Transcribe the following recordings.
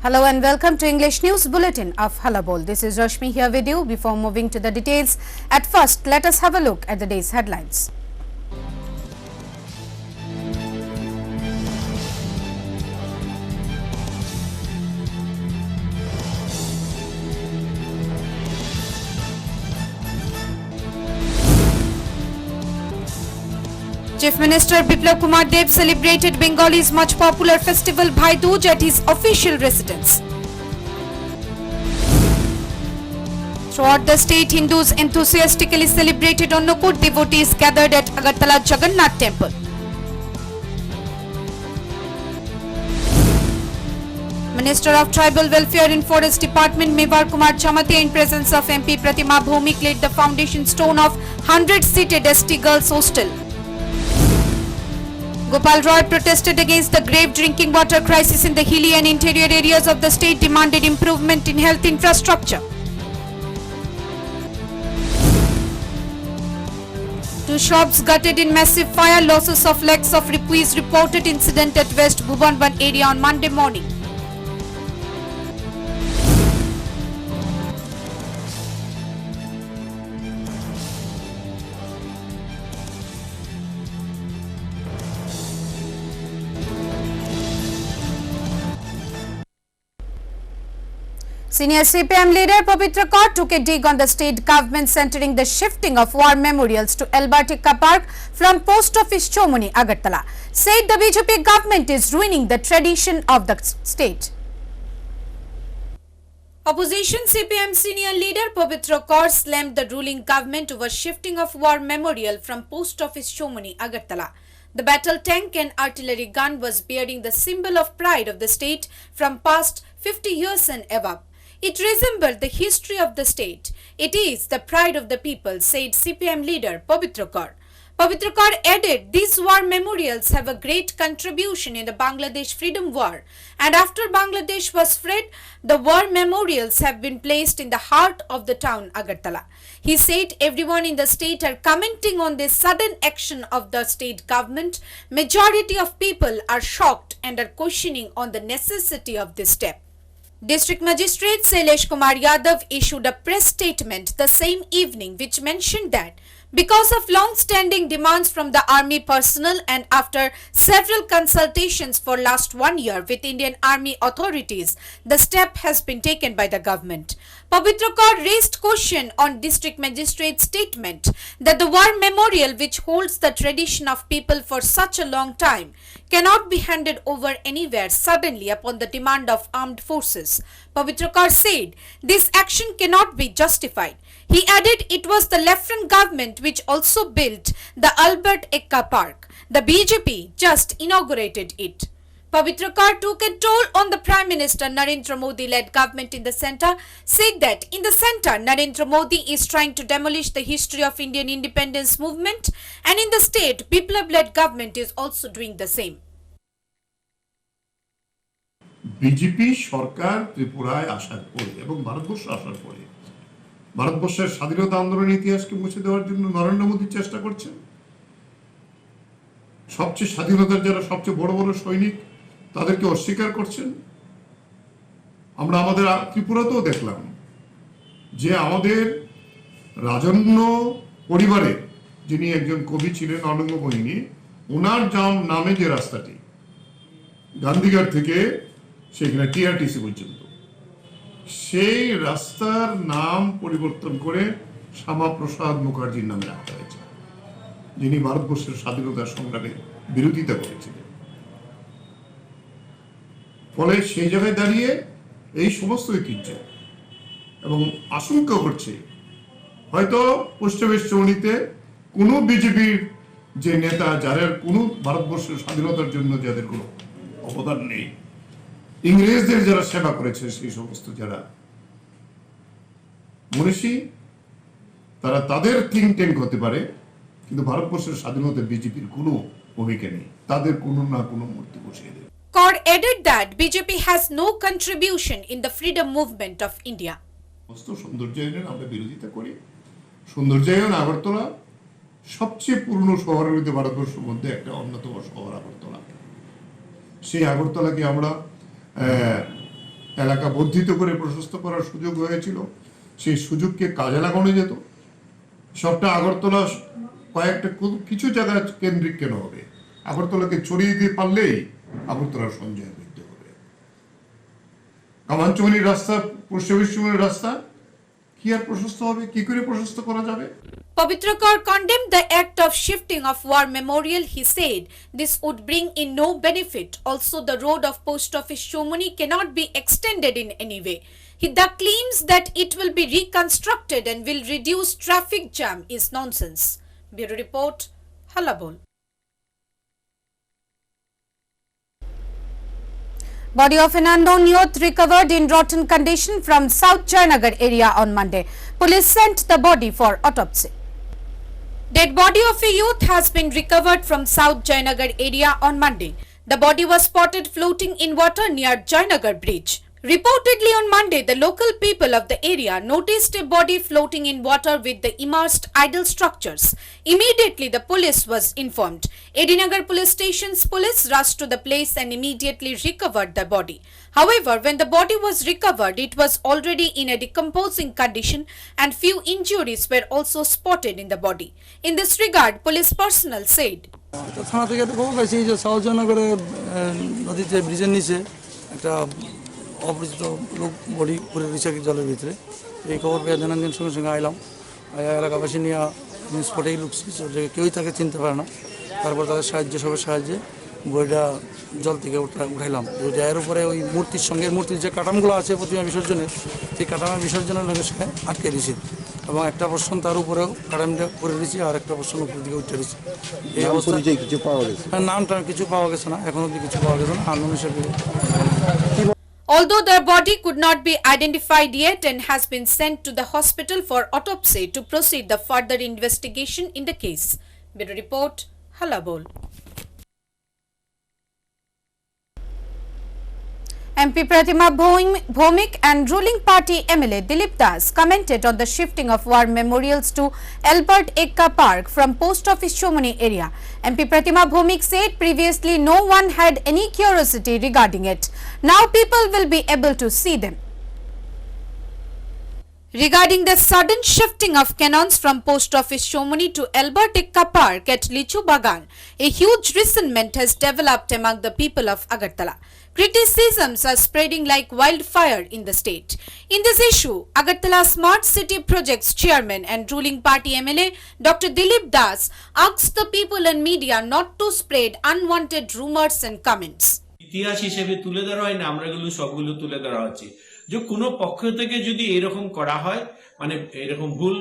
Hello and welcome to English News Bulletin of Hallabol. This is Rashmi here with you. Before moving to the details, at first let us have a look at the day's headlines. Chief Minister Biplab Kumar Deb celebrated Bengal's much popular festival Bhai Dooj at his official residence. Throughout the state, Hindus enthusiastically celebrated Onnakut. Devotees gathered at Agartala Jagannath Temple. Minister of Tribal Welfare and Forest Department Mewar Kumar Chamate, in presence of MP Pratima Bhomik, laid the foundation stone of 100-seated ST Girls Hostel. Gopal Roy protested against the grave drinking water crisis in the hilly and interior areas of the state, demanded improvement in health infrastructure. Two shops gutted in massive fire, losses of lakhs of rupees, reported incident at West Bhubanban area on Monday morning. Senior CPM leader Pavitra Kaur took a dig on the state government, centering the shifting of war memorials to Albertica Park from Post Office Chomoni, Agartala. Said the BJP government is ruining the tradition of the state. Opposition CPM senior leader Pavitra Kaur slammed the ruling government over shifting of war memorial from Post Office Chomoni, Agartala. The battle tank and artillery gun was bearing the symbol of pride of the state from past 50 years and above. It resembled the history of the state. It is the pride of the people, said CPM leader Pavitra Kaur. Pavitra Kaur added, these war memorials have a great contribution in the Bangladesh Freedom War, and after Bangladesh was freed, the war memorials have been placed in the heart of the town Agartala. He said everyone in the state are commenting on this sudden action of the state government. Majority of people are shocked and are questioning on the necessity of this step. District Magistrate Shailesh Kumar Yadav issued a press statement the same evening which mentioned that because of long-standing demands from the army personnel and after several consultations for last 1 year with Indian Army authorities, the step has been taken by the government. Pavitra Kaur raised question on District Magistrate's statement that the war memorial, which holds the tradition of people for such a long time, cannot be handed over anywhere suddenly upon the demand of armed forces. Pavitra Kaur said this action cannot be justified. He added it was the Lieutenant government which also built the Albert Ekka Park. The BJP just inaugurated it. Pavitra Kaur took a toll on the Prime Minister Narendra Modi-led government in the centre, said that in the centre Narendra Modi is trying to demolish the history of Indian independence movement, and in the state Biplab-led government is also doing the same. BJP সরকার ত্রিপুরায় আসার পরে এবং ভারতবর্ষ আসার পরে ভারতবর্ষের স্বাধীনতা আন্দোলনের ইতিহাসকে মুছে দেওয়ার জন্য নরেন্দ্র মোদী চেষ্টা করছেন। সবচেয়ে স্বাধীনতার যারা সবচেয়ে বড় বড় সৈনিক তাদেরকে অস্বীকার করছেন। আমরা আমাদের ত্রিপুরাতেও দেখলাম যে আমাদের রাজন্য পরিবারে যিনি একজন কবি ছিলেন অনঙ্গ মোহিনী, ওনার নামে যে রাস্তাটি গান্ধীঘাট থেকে সেখানে টিআরটিসি পর্যন্ত, সেই রাস্তার নাম পরিবর্তন করে শ্যামাপ্রসাদ মুখার্জির নামে রাখা হয়েছে, যিনি ভারতবর্ষের স্বাধীনতা সংগ্রামে বিরোধিতা করেছিলেন। ফলে সেই জায়গায় দাঁড়িয়ে এই সমস্ত ঐতিহ্য এবং আশঙ্কা করছে হয়তো পশ্চিমের চৌনিতে কোনো বিজেপির যে নেতা যাদের কোনো ভারতবর্ষের স্বাধীনতার জন্য যাদের কোনো অবদান নেই, ইংরেজদের যারা সেবা করেছে সেই সমস্ত যারা মনীষী, তারা তাদের থিঙ্ক ট্যাঙ্ক হতে পারে, কিন্তু ভারতবর্ষের স্বাধীনতায় বিজেপির কোনো ভূমিকা নেই, তাদের কোনো না কোনো মূর্তি বসিয়ে দেবে। Kaur added that BJP has no contribution in the freedom movement of India. সমস্ত সৌন্দর্যায়নের আমরা বিরোধিতা করি। সৌন্দর্যায়ন আগরতলা সবচেয়ে পুরনো শহরের মধ্যে ভারতবর্ষের মধ্যে একটা অন্যতম শহর আগরতলা। সেই আগরতলাকে আমরা এলাকা বর্ধিত করে প্রশস্ত করার সুযোগ হয়েছিল, সেই সুযোগকে কাজে লাগানো যেত। সবটা আগরতলা কয়েকটা কিছু জায়গা কেন্দ্রিক কেন হবে? আগরতলাকে ছড়িয়ে দিতে পারলেই আগরতলার সঞ্চয় বৃদ্ধি হবে। কামানচুমানির রাস্তা, পশ্চিমের রাস্তা কি আর প্রশস্ত হবে? কি করে প্রশস্ত করা যাবে? Pavitra Kaur condemned the act of shifting of war memorial. He said this would bring in no benefit. Also, the road of Post Office Shomoni cannot be extended in any way. He thus claims that it will be reconstructed and will reduce traffic jam is nonsense. Bureau Report, Hallabol. Body of an unknown youth recovered in rotten condition from South Jayanagar area on Monday. Police sent the body for autopsy. Dead body of a youth has been recovered from South Jayanagar area on Monday. The body was spotted floating in water near Jayanagar Bridge. Reportedly on Monday, the local people of the area noticed a body floating in water with the immersed idol structures. Immediately, the police was informed. Edinagar police station's police rushed to the place and immediately recovered the body. However, when the body was recovered, it was already in a decomposing condition and few injuries were also spotted in the body. In this regard, police personnel said, থানা থেকে একটা খবর পাইছি যে south জয়নগরে নদীতে ব্রিজের নিচে একটা অপরিচিত লোক বডি পড়ে রয়েছে জলের ভিতরে। এই খবর পেয়ে দৈনন্দিন সঙ্গে সঙ্গে আইলাম, এলাকাবাসী নিয়ে স্পটেই লুকছি, কেউই তাকে চিনতে পারে না। তারপর তাদের সবের সাহায্যে বইটা জল থেকে উঠাইলাম। এর উপরে ওই মূর্তির সঙ্গে মূর্তির যে কাঠামগুলো আছে প্রতিমা বিসর্জনের, সেই কাঠামো বিসর্জনের লোকের সঙ্গে আটকে দিয়েছে এবং একটা পোর্শন তার উপরেও কাঠামটা করে দিয়েছি আর একটা পোর্শন উপর দিকে উঠে দিয়েছি। এই অবস্থায় কিছু পাওয়া গেছে? নামটা কিছু পাওয়া গেছে না, এখন অব্দি কিছু পাওয়া গেছে না। আন্দোলন হিসেবে although the body could not be identified yet and has been sent to the hospital for autopsy to proceed the further investigation in the case. Bureau Report, Hallabol. MP Pratima Bhomik and ruling party MLA Dilip Das commented on the shifting of war memorials to Albert Ekka Park from Post Office Shomoni area. MP Pratima Bhomik said previously no one had any curiosity regarding it. Now people will be able to see them. Regarding the sudden shifting of cannons from Post Office Shomoni to Albert Ekka Park at Lichu Bagan, a huge resentment has developed among the people of Agartala. Criticisms are spreading like wildfire in the state. In this issue, Agartala Smart City Projects Chairman and ruling party MLA Dr. Dilip Das asked the people and media not to spread unwanted rumors and comments. ইতিহাস হিসেবে তুলে ধরা হয় না, আমরা এগুলো সবগুলো তুলে ধরা হচ্ছে যে কোনো পক্ষ থেকে যদি এরকম করা হয়, মানে এরকম ভুল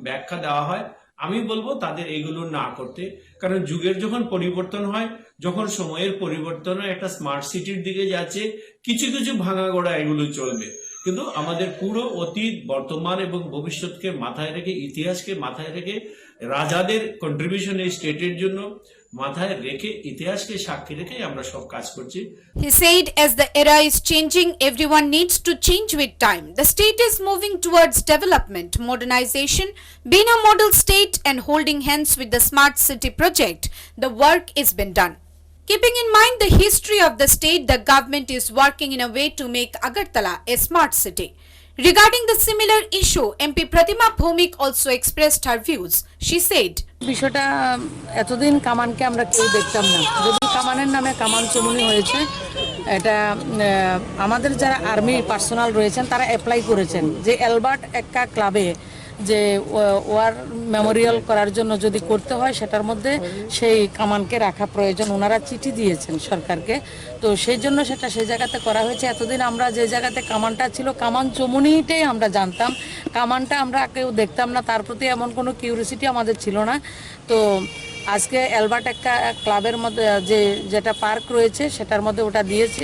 ব্যাখ্যা দেওয়া হয়, আমি বলবো তাদের এগুলো না করতে। কারণ যুগের যখন পরিবর্তন হয়, যখন সময়ের পরিবর্তন হয়, একটা স্মার্ট সিটির দিকে যাচ্ছে, কিছু কিছু ভাঙা গোড়া এগুলো চলবে, কিন্তু আমাদের পুরো অতীত, বর্তমান এবং ভবিষ্যৎকে মাথায় রেখে, ইতিহাসকে মাথায় রেখে, রাজাদের কন্ট্রিবিউশন এই স্টেটের জন্য মাথায় রেখে, ইতিহাসকে সাক্ষী রেখে আমরা সব কাজ করছি। He said as the era is changing, everyone needs to change with time. The state is moving towards development, modernization, being a model state and holding hands with the smart city project. The work is been done. Keeping in mind the history of the state, the government is working in a way to make Agartala a smart city. Regarding the similar issue, MP Pratima Bhomik also expressed her views. She said, বিষয়টা এতদিন কামানকে আমরা কেউ দেখতাম না, যদি কামানের নামে কামান চমুনি হয়েছে, এটা আমাদের যারা আর্মি পার্সোনাল রয়েছেন তারা অ্যাপ্লাই করেছেন যে অ্যালবার্ট এক্কা ক্লাবে যে ওয়ার মেমোরিয়াল করার জন্য যদি করতে হয় সেটার মধ্যে সেই কামানকে রাখা প্রয়োজন। ওনারা চিঠি দিয়েছেন সরকারকে, তো সেই জন্য সেটা সেই জায়গাতে করা হয়েছে। এতদিন আমরা যে জায়গাতে কামানটা ছিল, কামান চমুনিটাই আমরা জানতাম, কামানটা আমরা কেউ দেখতাম না, তার প্রতি এমন কোনো কিউরিসিটি আমাদের ছিল না। তো আজকে অ্যালবার্ট একটা ক্লাবের মধ্যে যেটা পার্ক রয়েছে সেটার মধ্যে ওটা দিয়েছে,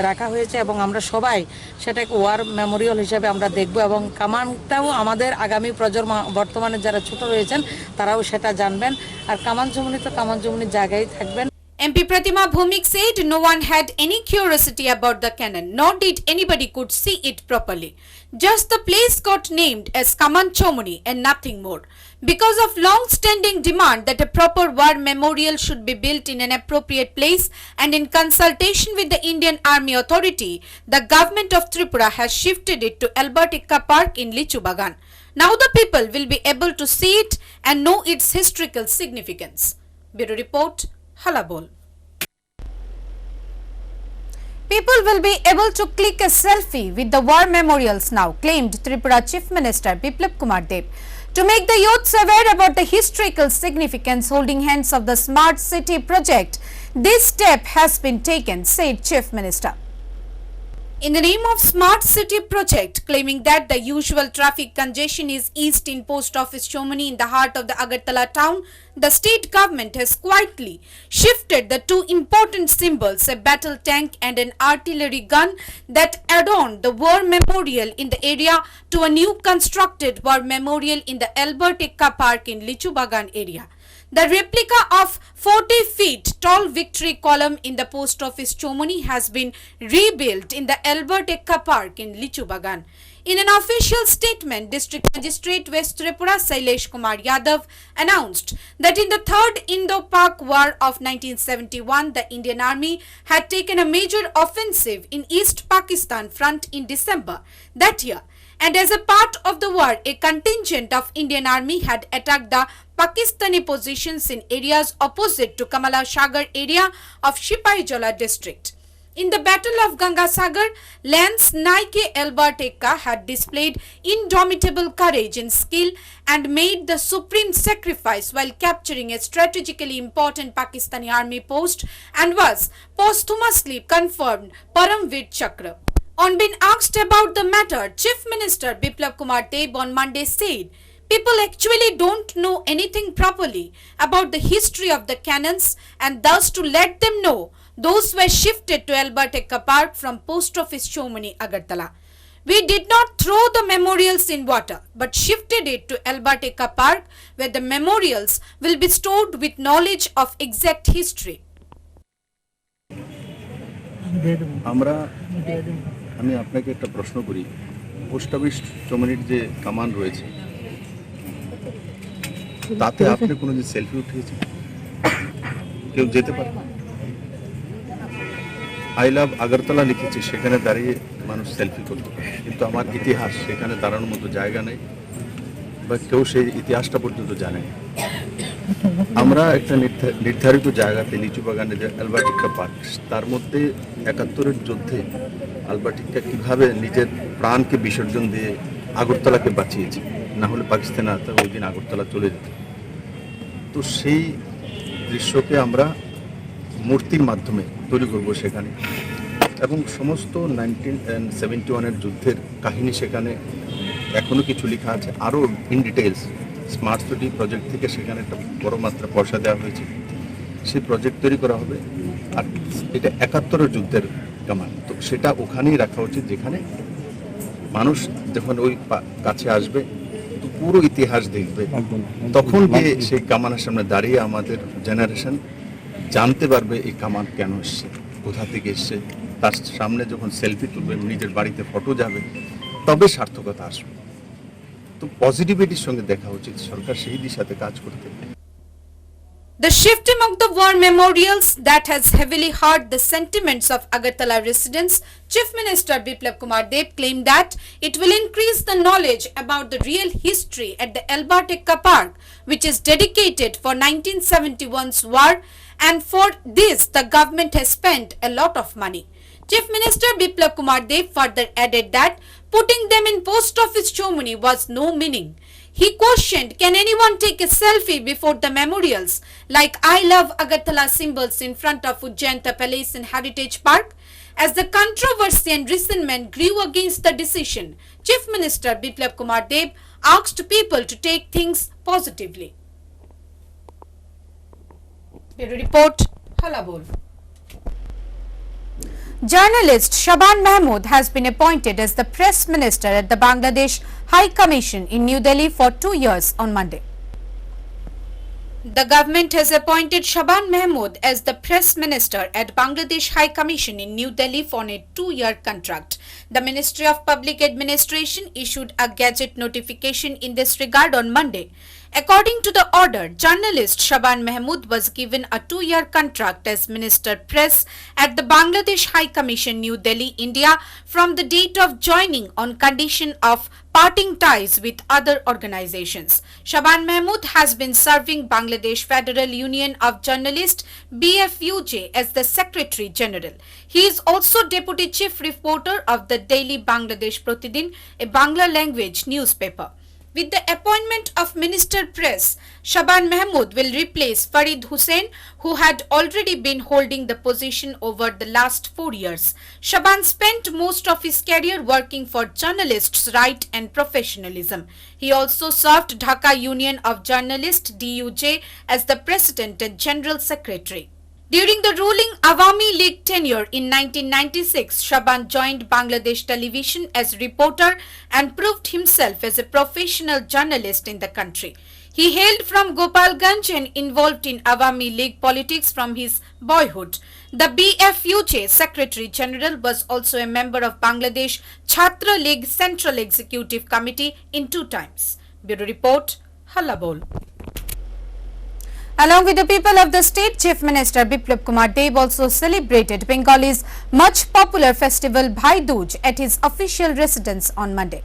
রাখা হয়েছে এবং আমরা সবাই সেটাকে ওয়ার মেমোরিয়াল হিসেবে আমরা দেখব এবং কামানটাও আমাদের আগামী প্রজন্ম, বর্তমানে যারা ছোট রয়েছেন তারাও সেটা জানবেন। আর কামান চমুনি তো কামান চমুনির জায়গায় থাকবেন। MP Pratima Bhomik said no one had any curiosity about the cannon, nor did anybody could see it properly. Just the place got named as Kaman Chomoni and nothing more. Because of long-standing demand that a proper war memorial should be built in an appropriate place and in consultation with the Indian Army Authority, the government of Tripura has shifted it to Albert Ekka Park in Lichubagan. Now the people will be able to see it and know its historical significance. Bureau Report, Hallabol. People will be able to click a selfie with the war memorials now, claimed Tripura Chief Minister Biplab Kumar Deb. To make the youths aware about the historical significance holding hands of the Smart City project, this step has been taken, said Chief Minister. In the name of Smart City project, claiming that the usual traffic congestion is eased in Post Office Chomani in the heart of the Agartala town, the state government has quietly shifted the two important symbols, a battle tank and an artillery gun that adorn the war memorial in the area, to a new constructed war memorial in the Albert Ekka Park in Lichubagan area. The replica of 40 feet tall victory column in the Post Office Chomani has been rebuilt in the Albert Ekka Park in Lichubagan. In an official statement, District Magistrate West Tripura Sailesh Kumar Yadav announced that in the Third Indo-Pak War of 1971, the Indian Army had taken a major offensive in East Pakistan front in December that year. And as a part of the war, a contingent of Indian Army had attacked the Pakistani positions in areas opposite to Kamala Sagar area of Sipaijala district. In the Battle of Ganga Sagar, Lance Naike Albert Ekka had displayed indomitable courage and skill and made the supreme sacrifice while capturing a strategically important Pakistani army post and was posthumously conferred Paramveer Chakra. On being asked about the matter, Chief Minister Biplab Kumar Deb on Monday said, people actually don't know anything properly about the history of the cannons, and thus to let them know, those were shifted to Albert Ekka Park from Post Office Chomani, Agartala. We did not throw the memorials in water, but shifted it to Albert Ekka Park, where the memorials will be stored with knowledge of exact history. আমি আপনাকে একটা প্রশ্ন করি, post office চৌমনির যে কামান রয়েছে তাতে আপনি কোনো যে সেলফি উঠিয়েছেন, কেউ যেতে পারে? আই লাভ আগরতলা লিখেছি, সেখানে দাঁড়িয়ে মানুষ সেলফি করতে পারে, কিন্তু আমার ইতিহাস সেখানে দাঁড়ানোর মতো জায়গা নেই বা কেউ সেই ইতিহাসটা পর্যন্ত জানে না। আমরা একটা নির্ধারিত জায়গাতে লিচুবাগানে যে আলবার্ট এক্কা পার্ক, তার মধ্যে ৭১-এর যুদ্ধে আলবার্ট এক্কা কীভাবে নিজের প্রাণকে বিসর্জন দিয়ে আগরতলাকে বাঁচিয়েছে, না হলে পাকিস্তানে ওই দিন আগরতলা চলে যেত। তো সেই দৃশ্যকে আমরা মূর্তির মাধ্যমে তৈরি করব সেখানে, এবং সমস্ত 1971-এর যুদ্ধের কাহিনী সেখানে এখনও কিছু লেখা আছে, আরও in details. Smart city project থেকে সেখানে একটা বড় মাত্রা পয়সা দেওয়া হয়েছে, সেই প্রজেক্ট তৈরি করা হবে। আর এটা ৭১-এর যুদ্ধের কামান, তো সেটা ওখানেই রাখা উচিত, যেখানে মানুষ যখন ওই কাছে আসবে তো পুরো ইতিহাস দেখবে, তখন গিয়ে সেই কামানের সামনে দাঁড়িয়ে আমাদের জেনারেশন জানতে পারবে এই কামান কেন এসছে, কোথা থেকে এসছে। তার সামনে যখন সেলফি তুলবে, নিজের বাড়িতে ফটো যাবে, তবে সার্থকতা আসবে। তো পজিটিভিটির সঙ্গে দেখা উচিত, সরকার সেই দিশাতে কাজ করতে। The shifting of the war memorials that has heavily hurt the sentiments of Agartala residents, Chief Minister Biplab Kumar Deb claimed that it will increase the knowledge about the real history at the Albert Ekka Park, which is dedicated for 1971's war, and for this the government has spent a lot of money. Chief Minister Biplab Kumar Deb further added that putting them in Post Office Chomani was no meaning. He questioned, can anyone take a selfie before the memorials like I love Agartala symbols in front of Ujjanta Palace in Heritage Park? As the controversy and resentment grew against the decision, Chief Minister Biplab Kumar Deb asked people to take things positively. Bureau Report, Hallabol. Journalist Shaban Mahmood has been appointed as the Press Minister at the Bangladesh High Commission in New Delhi for 2 years on Monday. The government has appointed Shaban Mahmood as the Press Minister at Bangladesh High Commission in New Delhi for a 2-year contract. The Ministry of Public Administration issued a gazette notification in this regard on Monday. According to the order, journalist Shaban Mahmood was given a 2-year contract as Minister Press at the Bangladesh High Commission, New Delhi, India, from the date of joining on condition of parting ties with other organizations. Shaban Mahmood has been serving Bangladesh Federal Union of Journalists BFUJ as the Secretary General. He is also Deputy Chief Reporter of the Daily Bangladesh Pratidin, a Bangla language newspaper. With the appointment of Minister Press, Shaban Mahmood will replace Farid Hussain, who had already been holding the position over the last 4 years. Shaban spent most of his career working for journalists' right and professionalism. He also served Dhaka Union of Journalists DUJ as the President and General Secretary. During the ruling Awami League tenure in 1996, Shaban joined Bangladesh Television as reporter and proved himself as a professional journalist in the country. He hailed from Gopalganj and involved in Awami League politics from his boyhood. The BFUJ Secretary General was also a member of Bangladesh Chhatra League Central Executive Committee in 2 times. Bureau Report, Hallabol. Along with the people of the state, Chief Minister Biplab Kumar Deb also celebrated Bengal's much popular festival Bhai Dooj at his official residence on Monday.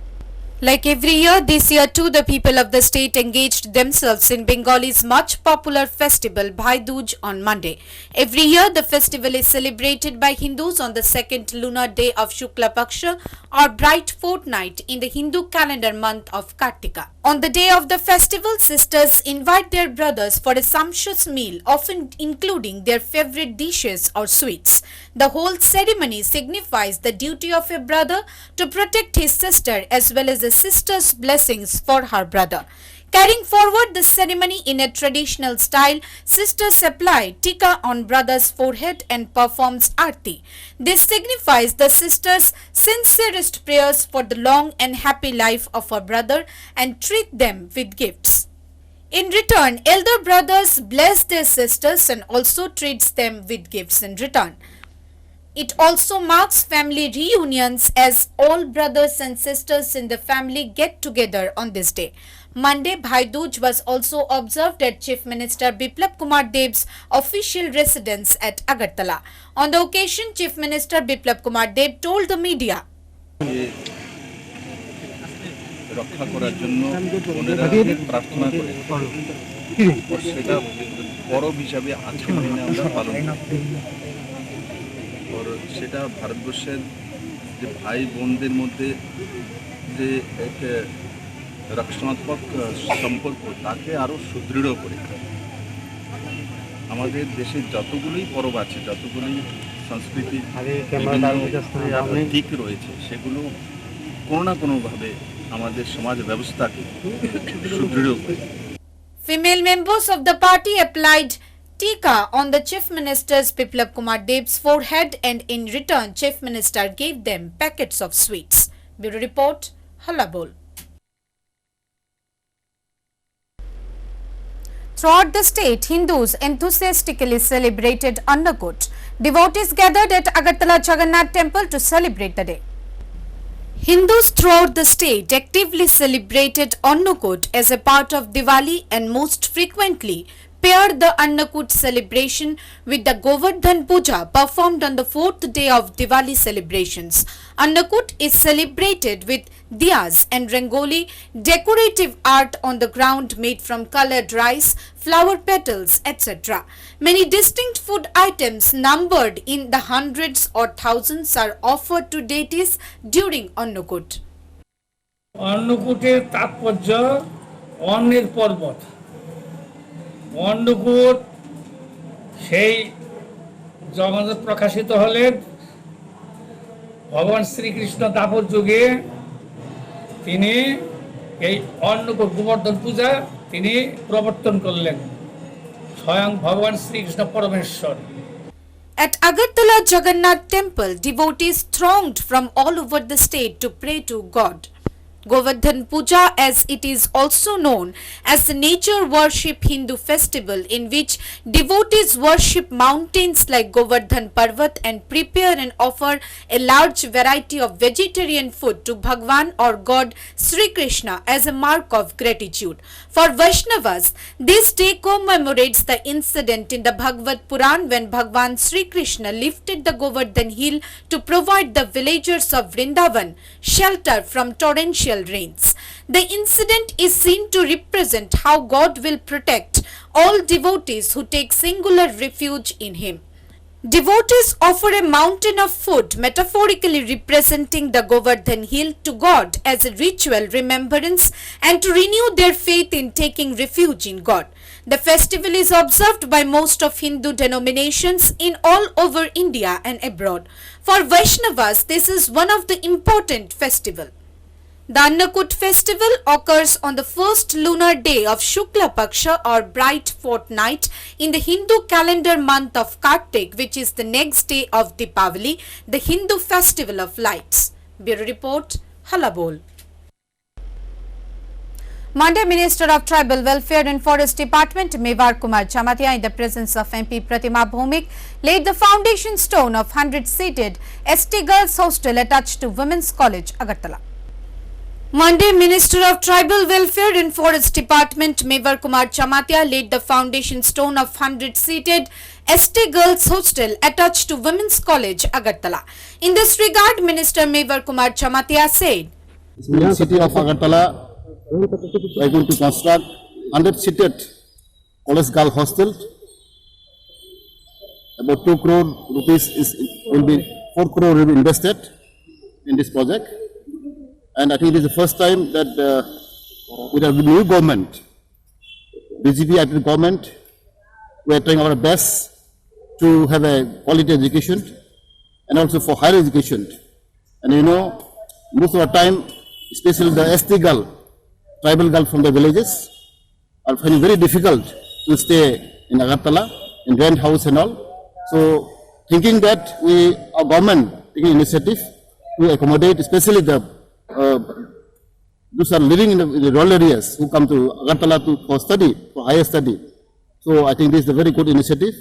Like every year, this year too, the people of the state engaged themselves in Bengal's much popular festival Bhai Dooj on Monday. Every year, the festival is celebrated by Hindus on the 2nd lunar day of Shukla Paksha or bright fortnight in the Hindu calendar month of Kartika. On the day of the festival, sisters invite their brothers for a sumptuous meal, often including their favorite dishes or sweets. The whole ceremony signifies the duty of a brother to protect his sister as well as the sister's blessings for her brother. Carrying forward the ceremony in a traditional style, sisters apply tikka on brother's forehead and performs aarti. This signifies the sisters' sincerest prayers for the long and happy life of her brother and treat them with gifts. In return, elder brothers bless their sisters and also treats them with gifts in return. It also marks family reunions as all brothers and sisters in the family get together on this day. Monday, Bhai Dooj was also observed at Chief Minister Biplab Kumar Deb's official residence at Agartala. On the occasion, Chief Minister Biplab Kumar Deb told the media, রক্ষা করার জন্য ওনারা প্রার্থনা করে সেটা পরব হিসাবে আজকের দিনে আমরা পালন করি। और সেটা ভারতবর্ষের যে ভাই বোনদের মধ্যে যে এক রক্ষণাত্মক সম্পর্ক তাকে আরো সুদৃঢ় করে। আমাদের দেশে যতগুলোই পরব আছে, যতগুলোই সংস্কৃতি দিক রয়েছে, সেগুলো কোনো না কোনোভাবে আমাদের সমাজ ব্যবস্থাকে সুদৃঢ় করে। Female members of the party applied tikka on the Chief Minister's Biplab Kumar Deb's forehead, and in return Chief Minister gave them packets of sweets. Bureau Report, Hallabol. Throughout the state, Hindus enthusiastically celebrated Annakut. Devotees gathered at Agartala Jagannath Temple to celebrate the day. Hindus throughout the state actively celebrated Annakut as a part of Diwali and most frequently paired the Annakut celebration with the Govardhan Puja performed on the 4th day of Diwali celebrations. Annakut is celebrated with diyas and rangoli, decorative art on the ground made from colored rice, flower petals, etc. Many distinct food items numbered in the hundreds or thousands are offered to deities during Annakut. অন্নকূটের তাৎপর্য অন্নের পর্বত। অন্নকূট সেই জগতে প্রকাশিত হলেন ভগবান শ্রীকৃষ্ণ দ্বাপর যুগে। তিনি এই অন্নকূট গোবর্ধন পূজা তিনি প্রবর্তন করলেন, স্বয়ং ভগবান শ্রীকৃষ্ণ পরমেশ্বর। At Agartala Jagannath Temple, devotees thronged from all over the state to pray to God. Govardhan Puja, as it is also known as the nature worship Hindu festival in which devotees worship mountains like Govardhan Parvat and prepare and offer a large variety of vegetarian food to Bhagwan or God Sri Krishna as a mark of gratitude. For Vaishnavas, this day commemorates the incident in the Bhagavad Puran when Bhagwan Sri Krishna lifted the Govardhan hill to provide the villagers of Vrindavan shelter from torrential rains. The incident is seen to represent how God will protect all devotees who take singular refuge in Him. Devotees offer a mountain of food, metaphorically representing the Govardhan hill, to God as a ritual remembrance and to renew their faith in taking refuge in God. The festival is observed by most of Hindu denominations in all over India and abroad. For Vaishnavas, this is one of the important festivals. The Annakut festival occurs on the first lunar day of Shukla Paksha or bright fortnight in the Hindu calendar month of Kartik, which is the next day of Deepavali, the Hindu festival of lights. Bureau Report, Hallabol. Monday, Minister of Tribal Welfare and Forest Department Mewar Kumar Chamatia, in the presence of MP Pratima Bhumik, laid the foundation stone of 100-seated ST Girls Hostel attached to Women's College, Agartala. Monday, Minister of Tribal Welfare and Forest Department Mewar Kumar Chamatia laid the foundation stone of 100-seated ST Girls Hostel attached to Women's College, Agartala. In this regard, Minister Mewar Kumar Chamatia said, In the city of Agartala, we are going to construct 100-seated college girl hostel. About 2 crore rupees will be 4 crore will be invested in this project. And I think it is the first time that with a new government, BJP government, we are trying our best to have a quality education and also for higher education. And you know, most of the time, especially the ST girl, tribal girl from the villages, are finding very difficult to stay in Agartala, in rent house and all. So, thinking that our government taking initiative to accommodate, especially the those are living in the rural areas who come to Agartala for study, for higher study. So I think this is a very good initiative.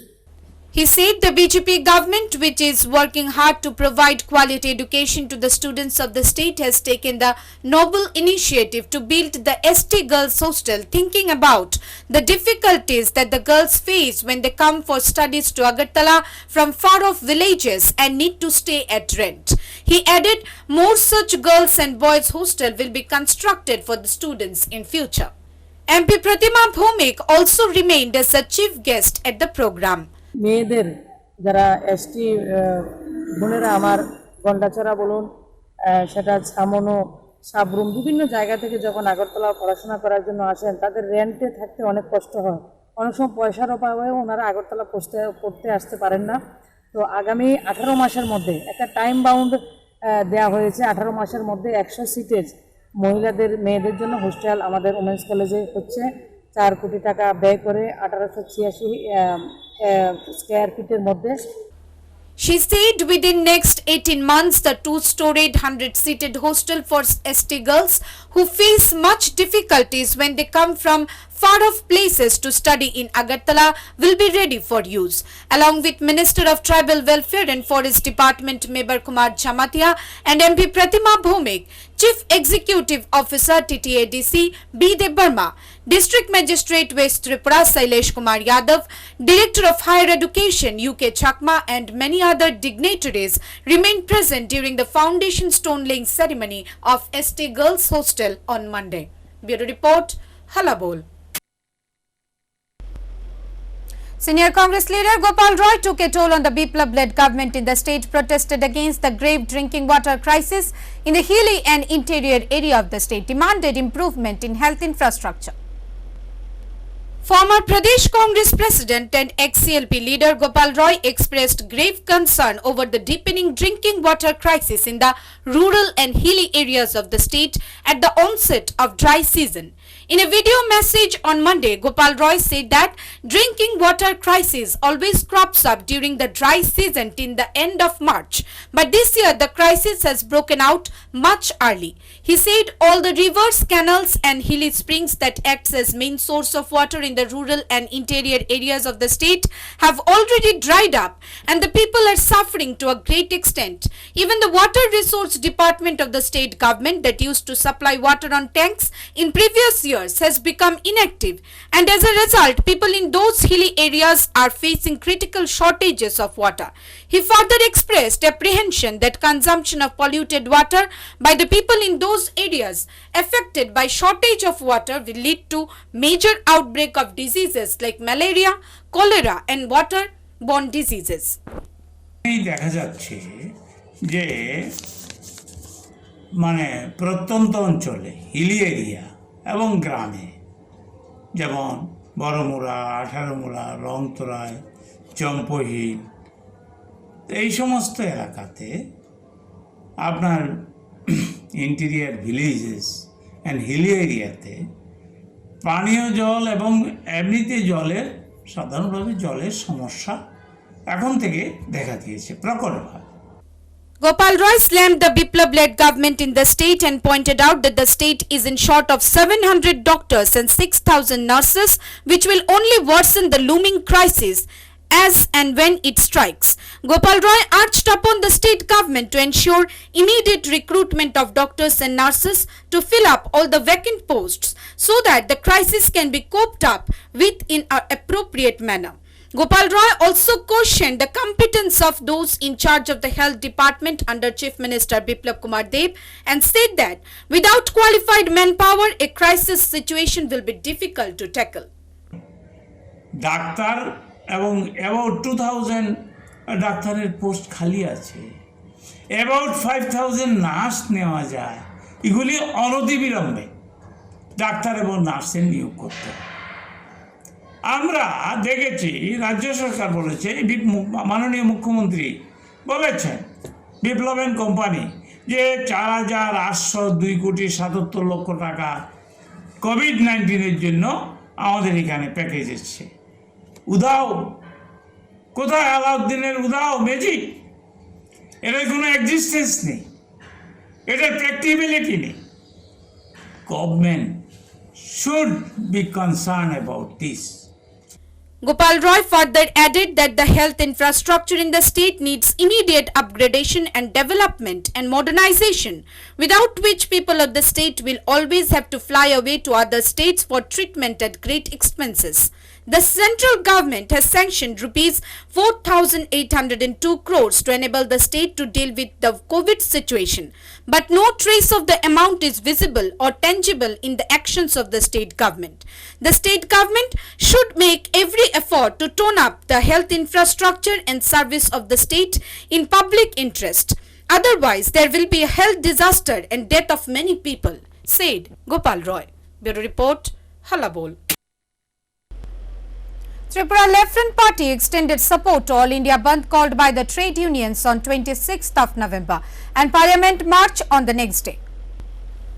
He said the BJP government, which is working hard to provide quality education to the students of the state, has taken the noble initiative to build the ST Girls Hostel, thinking about the difficulties that the girls face when they come for studies to Agartala from far-off villages and need to stay at rent. He added, more such girls and boys hostel will be constructed for the students in future. MP Pratima Bhumik also remained as a chief guest at the program. মেয়েদের যারা ST বোনেরা আমার গন্ডাছড়া বলুন সেটা ছামনো সাবরুম বিভিন্ন জায়গা থেকে যখন আগরতলা পড়াশোনা করার জন্য আসেন তাদের রেন্টে থাকতে অনেক কষ্ট হয় অনেক সময় পয়সার অভাবেও ওনারা আগরতলা পড়তে আসতে পারেন না তো আগামী 18 মাসের মধ্যে একটা টাইম বাউন্ড দেওয়া হয়েছে 18 মাসের মধ্যে 100 সিটের মহিলাদের মেয়েদের জন্য হোস্টেল আমাদের ওমেন্স কলেজে হচ্ছে 4 কোটি টাকা ব্যয় করে 1886 স্কয়ার ফিটের মধ্যে She said within next 18 months, the 2-storied 100-seated hostel for ST girls who face much difficulties when they come from far-off places to study in Agartala will be ready for use. Along with Minister of Tribal Welfare and Forest Department Mewar Kumar Chamatia and MP Pratima Bhumik, Chief Executive Officer TTADC B. Debarma, District Magistrate West Tripura Sailesh Kumar Yadav, Director of Higher Education UK Chakma and many other dignitaries remained present during the foundation stone laying ceremony of ST Girls Hostel on Monday. Bureau Report, Hallabol. Senior Congress leader Gopal Roy took a toll on the Biplab-led government in the state, protested against the grave drinking water crisis in the hilly and interior area of the state, demanded improvement in health infrastructure. Former Pradesh Congress President and ex-CLP leader Gopal Roy expressed grave concern over the deepening drinking water crisis in the rural and hilly areas of the state at the onset of dry season. In a video message on Monday, Gopal Roy said that drinking water crisis always crops up during the dry season till the end of March. But this year the crisis has broken out much early. He said all the rivers, canals and hilly springs that acts as main source of water in the rural and interior areas of the state have already dried up and the people are suffering to a great extent. Even the Water Resource Department of the state government that used to supply water on tanks in previous years has become inactive, and as a result people in those hilly areas are facing critical shortages of water. He further expressed apprehension that consumption of polluted water by the people in those areas affected by shortage of water will lead to major outbreak of diseases like malaria, cholera and waterborne diseases. দেখা যাচ্ছে যে মানে প্রত্যন্ত অঞ্চলে Hili area এবং গ্রামে যেমন বড়মুড়া, আঠারোমুড়া, রংতরায়, চম্পহিল এই সমস্ত এলাকাতে আপনার ইন্টেরিয়ার ভিলেজেস অ্যান্ড হিলি এরিয়াতে পানীয় জল এবং এমনিতে জলের সাধারণভাবে জলের সমস্যা এখন থেকে দেখা দিয়েছে প্রকটভাবে। Gopal Roy slammed the Biplab-led government in the state and pointed out that the state is in short of 700 doctors and 6,000 nurses, which will only worsen the looming crisis as and when it strikes. Gopal Roy urged upon the state government to ensure immediate recruitment of doctors and nurses to fill up all the vacant posts so that the crisis can be coped up with in an appropriate manner. Gopal Roy also questioned the competence of those in charge of the health department under Chief Minister Biplab Kumar Deb and said that without qualified manpower, a crisis situation will be difficult to tackle. Doctor এবং about 2000 ডাক্তারের post খালি আছে, about 5000 nurse নেওয়া যায়। এগুলি অনতিবিলম্বে doctor এবং নার্সের নিয়োগ করতে হবে। আমরা দেখেছি রাজ্য সরকার বলেছে, মাননীয় মুখ্যমন্ত্রী বলেছেন বিপ্লব অ্যান্ড কোম্পানি যে 4,802,77,00,000 টাকা কোভিড-19 জন্য আমাদের এখানে প্যাকেজ এসছে। উদাও কোথায় আলাউদ্দিনের উদাও ম্যাজিক? এটার কোনো এক্সিস্টেন্স নেই, এটার প্র্যাকটিবিলিটি নেই। Government should be concerned about this. Gopal Roy further added that the health infrastructure in the state needs immediate upgradation and development and modernization, without which people of the state will always have to fly away to other states for treatment at great expenses. The central government has sanctioned rupees 4,802 crores to enable the state to deal with the COVID situation, but no trace of the amount is visible or tangible in the actions of the state government. The state government should make every effort to tone up the health infrastructure and service of the state in public interest. Otherwise, there will be a health disaster and death of many people, said Gopal Roy. Bureau Report, Hallabol. Tripura Left Front Party extended support to All India Bandh called by the trade unions on 26th of November and Parliament march on the next day.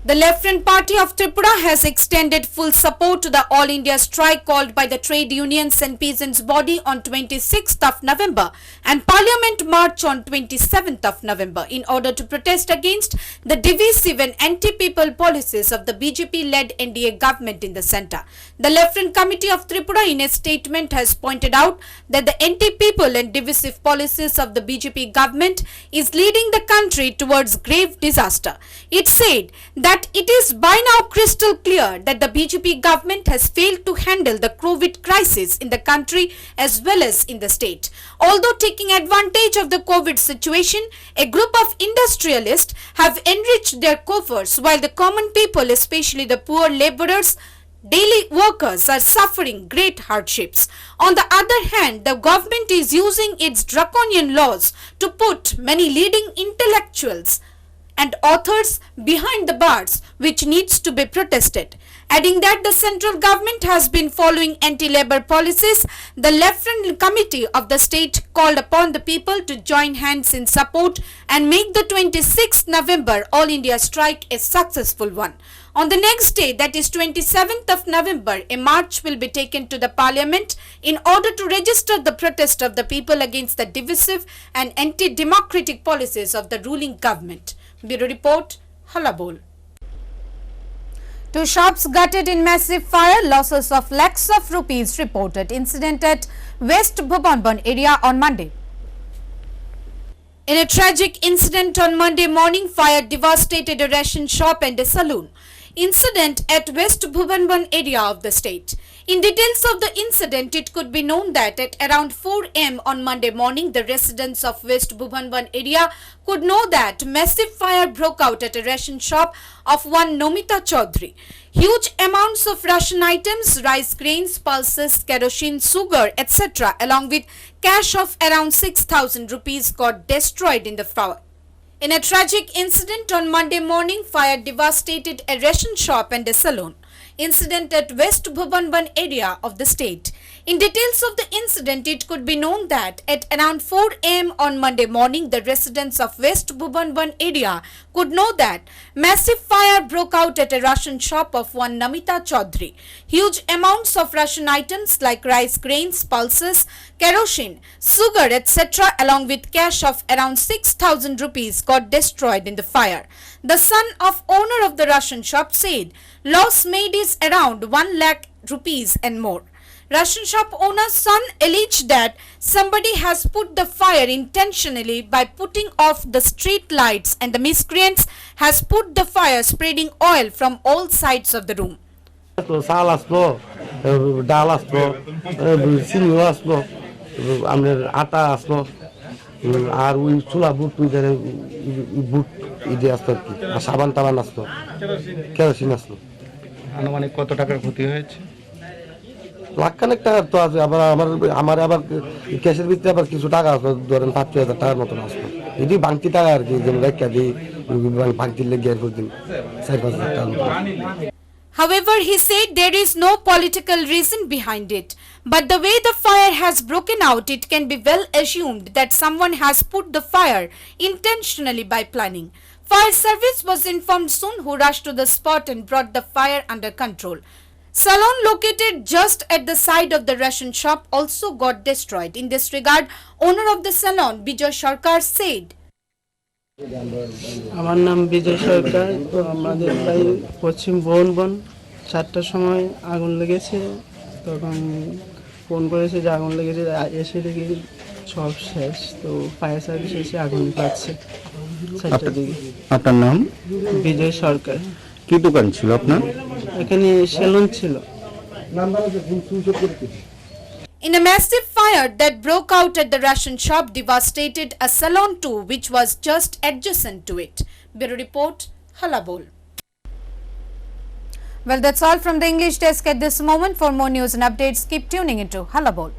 The Left Front Party of Tripura has extended full support to the All India strike called by the trade unions and peasants body on 26th of November and Parliament march on 27th of November in order to protest against the divisive and anti-people policies of the BJP-led NDA government in the centre. The Left Front Committee of Tripura in a statement has pointed out that the anti-people and divisive policies of the BJP government is leading the country towards grave disaster. It said that it is by now crystal clear that the BJP government has failed to handle the COVID crisis in the country as well as in the state. Although taking advantage of the COVID situation, a group of industrialists have enriched their coffers while the common people, especially the poor laborers, daily workers, are suffering great hardships. On the other hand, the government is using its draconian laws to put many leading intellectuals and authors behind the bars, which needs to be protested. Adding that the central government has been following anti-labor policies, the Left Front Committee of the state called upon the people to join hands in support and make the 26th November All India strike a successful one. On the next day, that is 27th of November, a march will be taken to the parliament in order to register the protest of the people against the divisive and anti-democratic policies of the ruling government. Bureau Report, Hallabol. 2 shops gutted in massive fire, losses of lakhs of rupees reported. Incident at West Bhubanban area on Monday. In a tragic incident on Monday morning, fire devastated a ration shop and a saloon. Incident at West Bhubanban area of the state. In details of the incident, it could be known that at around 4 am on Monday morning, the residents of West Bhubanban area could know that massive fire broke out at a ration shop of one Nomita Chaudhary. Huge amounts of ration items, rice grains, pulses, kerosene, sugar, etc. along with cash of around 6,000 rupees got destroyed in the fire. In a tragic incident on Monday morning, fire devastated a ration shop and a saloon. Incident at West Bhubanban area of the state. In details of the incident, it could be known that at around 4 am on Monday morning, the residents of West Bhubanban area could know that massive fire broke out at a ration shop of one Namita Chaudhary. Huge amounts of ration items like rice grains, pulses, kerosene, sugar, etc. along with cash of around 6,000 rupees got destroyed in the fire. The son of owner of the ration shop said loss made is around 1 lakh rupees and more. Ration shop owner's son alleged that somebody has put the fire intentionally by putting off the street lights and the miscreants has put the fire spreading oil from all sides of the room. চাল আসলো, ডাল আসলো, চিনি আসলো, আমাদের আটা আসলো, আর ওই চুলা বুট বুট ইডে আসলো আর কি, আর সাবান টাবান আসলো, কেরোসিন আসলো। আনুমানিক কত টাকার ক্ষতি হয়েছে? লাখখানেক টাকা তো আছে, আবার আমার আবার ক্যাশের ভিতরে আবার কিছু টাকা আসলো, ধরেন 5,000 টাকার মতন আসলো। এটি বাংতি টাকা আর কি, যেমন রেখা দিই বাংতির লেগে আর দিন 4-5,000 টাকার মতন। However, he said there is no political reason behind it. But the way the fire has broken out, it can be well assumed that someone has put the fire intentionally by planning. Fire service was informed soon, who rushed to the spot and brought the fire under control. Salon located just at the side of the ration shop also got destroyed. In this regard, owner of the salon, Bijoy Sarkar, said, আমার নাম বিজয় সরকার। তো আমাদের প্রায় পশ্চিম বনবন 4টার সময় আগুন লেগেছে, তখন phone করেছে যে আগুন লেগেছে, এসে দেখি সব শেষ। তো ফায়ার সার্ভিস এসে আগুন নিভাচ্ছে 4টার দিকে। আপনার নাম? বিজয় সরকার। কি দোকান ছিল আপনার? এখানে সেলুন ছিল। in a massive fire that broke out at the ration shop devastated a salon too, which was just adjacent to it. Bureau Report, Hallabol. Well, that's all from the English desk at this moment. For more news and updates, keep tuning into Hallabol.